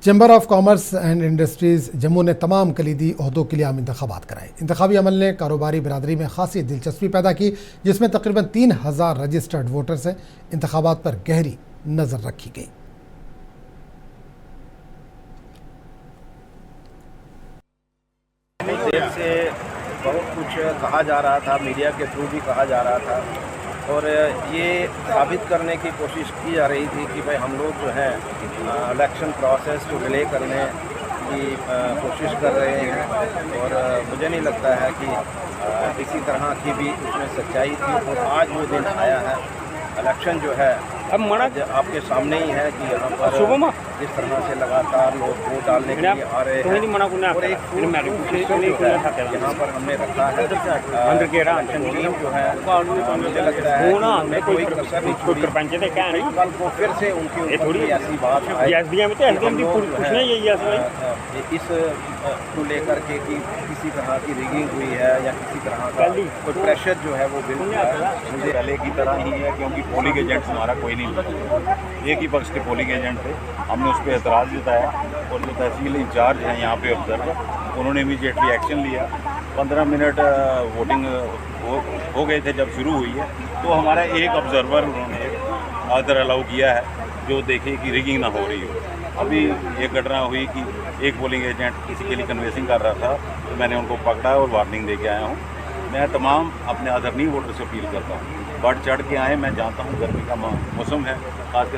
Chamber of commerce and industries Jammu ने तमाम कलीदी ओहदों के लिए आम इंतखाबात कराए। इंतखाबी अमल ने कारोबारी बिरादरी में खासी दिलचस्पी पैदा की, जिसमें तकरीबन 3000 रजिस्टर्ड वोटर्स हैं। इंतखाबात पर गहरी नज़र रखी गई। देर से बहुत कुछ कहा जा रहा था, मीडिया के थ्रू भी कहा जा रहा था और ये साबित करने की कोशिश की जा रही थी कि भाई हम लोग जो है इलेक्शन प्रोसेस को डिले करने की कोशिश कर रहे हैं और मुझे नहीं लगता है कि किसी तरह की भी उसमें सच्चाई थी। और आज वो दिन आया है, इलेक्शन जो है अब आपके सामने ही है कि यहाँ पर जिस तरह से लगातार लोग वोट डालने के लिए आ रहे हैं और एक यहाँ पर हमने रखा है इलेक्शन टीम जो है, मुझे लगता है उनमें कोई कसर नहीं छोड़ी। कल को फिर से उनकी ऊपर ऐसी बात इस को लेकर के कि किसी तरह की रिगिंग हुई है या किसी तरह का कोई प्रेशर जो है वो बिल्कुल मुझे पहले की तरह ही है, क्योंकि पोलिंग एजेंट्स हमारा कोई नहीं मिला। एक ही पक्ष के पोलिंग एजेंट थे। हमने उस पर एतराज़ जताया और जो तहसील इंचार्ज हैं यहाँ पे ऑब्जर्वर, उन्होंने इमीडिएटली एक्शन लिया। 15 मिनट वोटिंग हो गए थे जब शुरू हुई है, तो हमारा एक ऑब्जर्वर उन्होंने आदर अलाउ किया है जो देखे कि रिगिंग ना हो रही हो। अभी ये घटना हुई कि एक पोलिंग एजेंट किसी के लिए कन्वेंसिंग कर रहा था, तो मैंने उनको पकड़ा और वार्निंग दे के आया हूँ। मैं तमाम अपने आदरणीय वोटर से अपील करता हूँ, बढ़ चढ़ के आए। मैं जानता हूँ गर्मी का मौसम है, खासकर